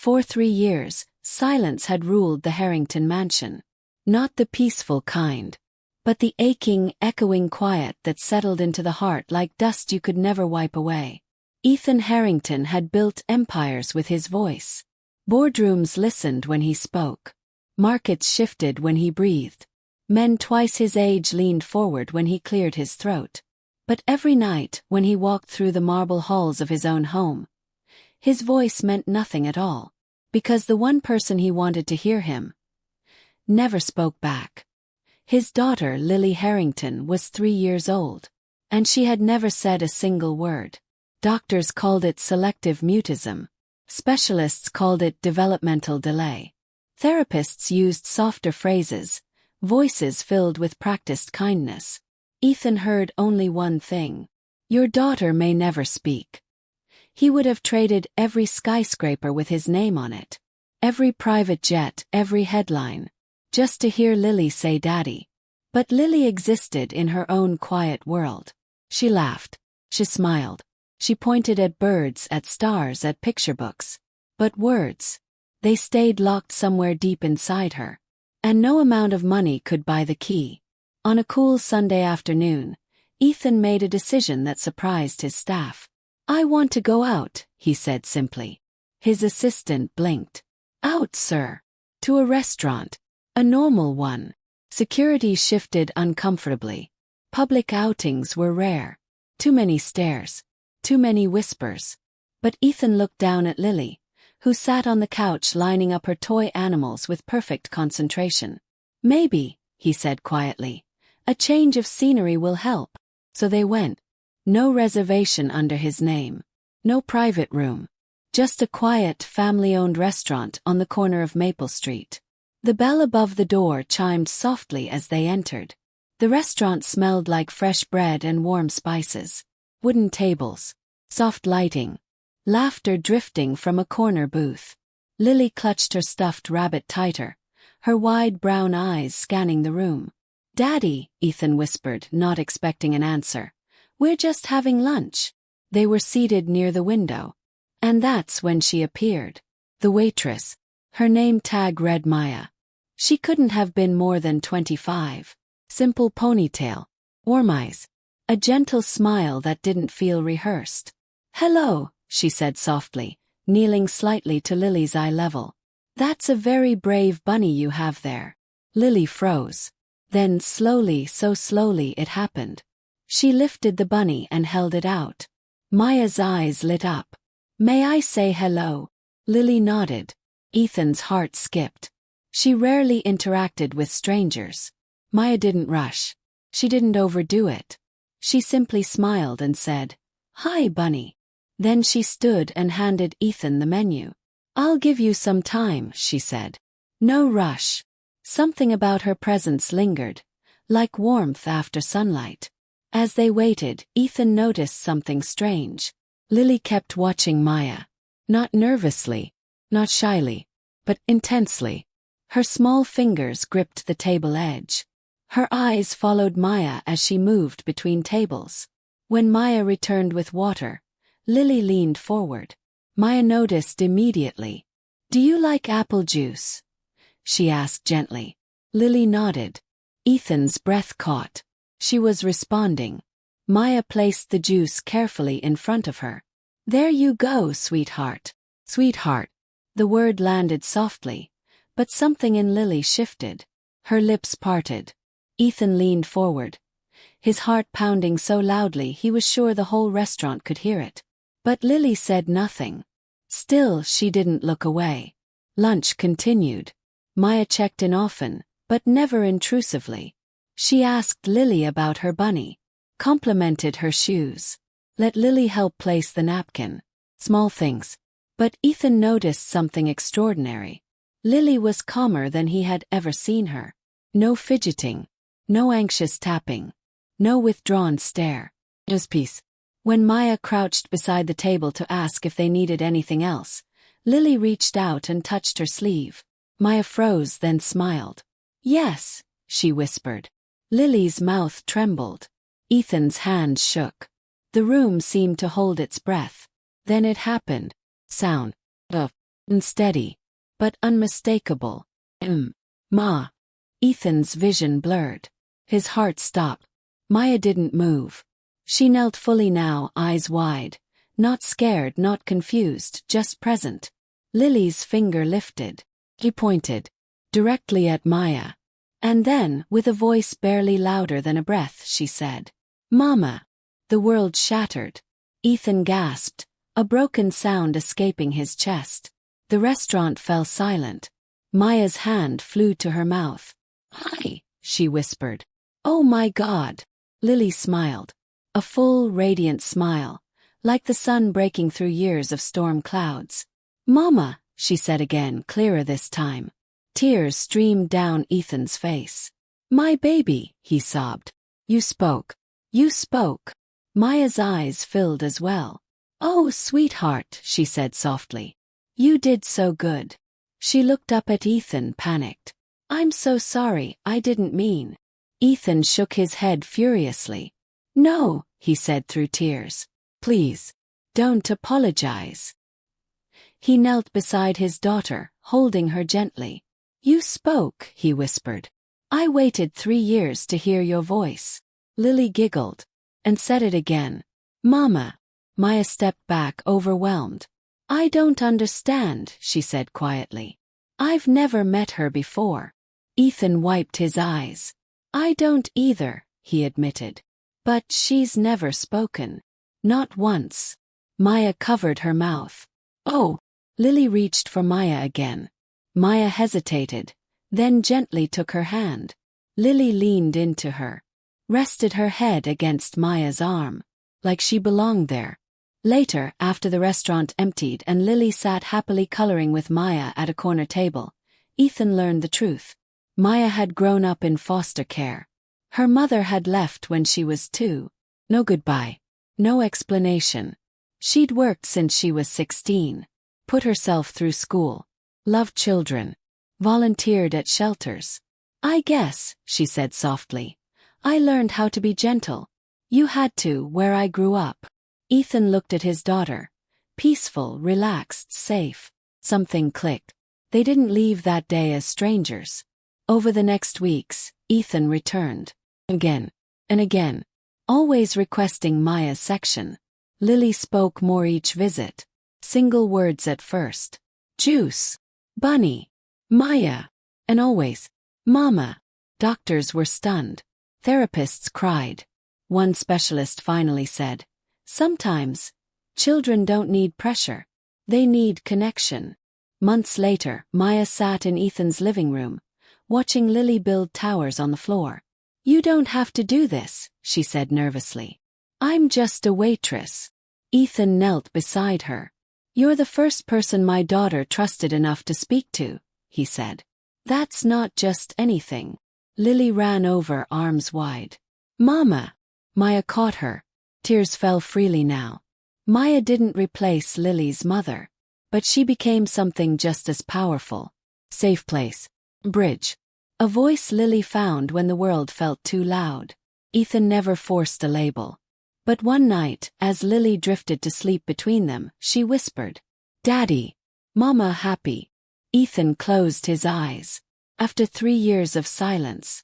For 3 years, silence had ruled the Harrington mansion. Not the peaceful kind, but the aching, echoing quiet that settled into the heart like dust you could never wipe away. Ethan Harrington had built empires with his voice. Boardrooms listened when he spoke. Markets shifted when he breathed. Men twice his age leaned forward when he cleared his throat. But every night, when he walked through the marble halls of his own home, his voice meant nothing at all, because the one person he wanted to hear him never spoke back. His daughter, Lily Harrington, was 3 years old, and she had never said a single word. Doctors called it selective mutism. Specialists called it developmental delay. Therapists used softer phrases, voices filled with practiced kindness. Ethan heard only one thing: "Your daughter may never speak." He would have traded every skyscraper with his name on it, every private jet, every headline, just to hear Lily say Daddy. But Lily existed in her own quiet world. She laughed. She smiled. She pointed at birds, at stars, at picture books. But words, they stayed locked somewhere deep inside her. And no amount of money could buy the key. On a cool Sunday afternoon, Ethan made a decision that surprised his staff. "I want to go out," he said simply. His assistant blinked. "Out, sir?" "To a restaurant. A normal one." Security shifted uncomfortably. Public outings were rare. Too many stares. Too many whispers. But Ethan looked down at Lily, who sat on the couch lining up her toy animals with perfect concentration. "Maybe," he said quietly, "a change of scenery will help." So they went. No reservation under his name. No private room. Just a quiet, family-owned restaurant on the corner of Maple Street. The bell above the door chimed softly as they entered. The restaurant smelled like fresh bread and warm spices. Wooden tables. Soft lighting. Laughter drifting from a corner booth. Lily clutched her stuffed rabbit tighter, her wide brown eyes scanning the room. "Daddy," Ethan whispered, not expecting an answer. "We're just having lunch." They were seated near the window. And that's when she appeared. The waitress. Her name tag read Maya. She couldn't have been more than 25. Simple ponytail. Warm eyes. A gentle smile that didn't feel rehearsed. "Hello," she said softly, kneeling slightly to Lily's eye level. "That's a very brave bunny you have there." Lily froze. Then slowly, so slowly it happened. She lifted the bunny and held it out. Maya's eyes lit up. "May I say hello?" Lily nodded. Ethan's heart skipped. She rarely interacted with strangers. Maya didn't rush. She didn't overdo it. She simply smiled and said, "Hi, bunny." Then she stood and handed Ethan the menu. "I'll give you some time," she said. "No rush." Something about her presence lingered, like warmth after sunlight. As they waited, Ethan noticed something strange. Lily kept watching Maya. Not nervously, not shyly, but intensely. Her small fingers gripped the table edge. Her eyes followed Maya as she moved between tables. When Maya returned with water, Lily leaned forward. Maya noticed immediately. "Do you like apple juice?" she asked gently. Lily nodded. Ethan's breath caught. She was responding. Maya placed the juice carefully in front of her. "There you go, sweetheart." Sweetheart. The word landed softly, but something in Lily shifted. Her lips parted. Ethan leaned forward, his heart pounding so loudly he was sure the whole restaurant could hear it. But Lily said nothing. Still, she didn't look away. Lunch continued. Maya checked in often, but never intrusively. She asked Lily about her bunny, complimented her shoes, let Lily help place the napkin. Small things. But Ethan noticed something extraordinary. Lily was calmer than he had ever seen her. No fidgeting. No anxious tapping. No withdrawn stare. Just peace. When Maya crouched beside the table to ask if they needed anything else, Lily reached out and touched her sleeve. Maya froze, then smiled. "Yes," she whispered. Lily's mouth trembled. Ethan's hands shook. The room seemed to hold its breath. Then it happened. Sound. Steady, but unmistakable. Ma. Ethan's vision blurred. His heart stopped. Maya didn't move. She knelt fully now, eyes wide. Not scared, not confused, just present. Lily's finger lifted. He pointed. Directly at Maya. And then, with a voice barely louder than a breath, she said, "Mama." The world shattered. Ethan gasped, a broken sound escaping his chest. The restaurant fell silent. Maya's hand flew to her mouth. "Hi," she whispered. "Oh my God." Lily smiled. A full, radiant smile, like the sun breaking through years of storm clouds. "Mama," she said again, clearer this time. Tears streamed down Ethan's face. "My baby," he sobbed. "You spoke. You spoke." Maya's eyes filled as well. "Oh, sweetheart," she said softly. "You did so good." She looked up at Ethan, panicked. "I'm so sorry, I didn't mean." Ethan shook his head furiously. "No," he said through tears. "Please, don't apologize." He knelt beside his daughter, holding her gently. "You spoke," he whispered. "I waited 3 years to hear your voice." Lily giggled. And said it again. "Mama." Maya stepped back, overwhelmed. "I don't understand," she said quietly. "I've never met her before." Ethan wiped his eyes. "I don't either," he admitted. "But she's never spoken. Not once." Maya covered her mouth. "Oh." Lily reached for Maya again. Maya hesitated, then gently took her hand. Lily leaned into her, rested her head against Maya's arm, like she belonged there. Later, after the restaurant emptied and Lily sat happily coloring with Maya at a corner table, Ethan learned the truth. Maya had grown up in foster care. Her mother had left when she was 2. No goodbye. No explanation. She'd worked since she was 16. Put herself through school. Loved children. Volunteered at shelters. "I guess," she said softly, "I learned how to be gentle. You had to, where I grew up." Ethan looked at his daughter. Peaceful, relaxed, safe. Something clicked. They didn't leave that day as strangers. Over the next weeks, Ethan returned. Again. And again. Always requesting Maya's section. Lily spoke more each visit. Single words at first. "Juice." "Bunny." "Maya." And always, "Mama." Doctors were stunned. Therapists cried. One specialist finally said, "Sometimes, children don't need pressure. They need connection." Months later, Maya sat in Ethan's living room, watching Lily build towers on the floor. "You don't have to do this," she said nervously. "I'm just a waitress." Ethan knelt beside her. "You're the first person my daughter trusted enough to speak to," he said. "That's not just anything." Lily ran over, arms wide. "Mama." Maya caught her. Tears fell freely now. Maya didn't replace Lily's mother, but she became something just as powerful. Safe place. Bridge. A voice Lily found when the world felt too loud. Ethan never forced a label. But one night, as Lily drifted to sleep between them, she whispered, "Daddy." "Mama happy." Ethan closed his eyes. After 3 years of silence,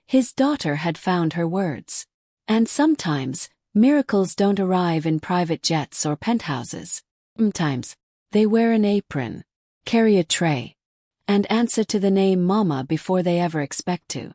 his daughter had found her words. And sometimes, miracles don't arrive in private jets or penthouses. Sometimes, they wear an apron, carry a tray, and answer to the name Mama before they ever expect to.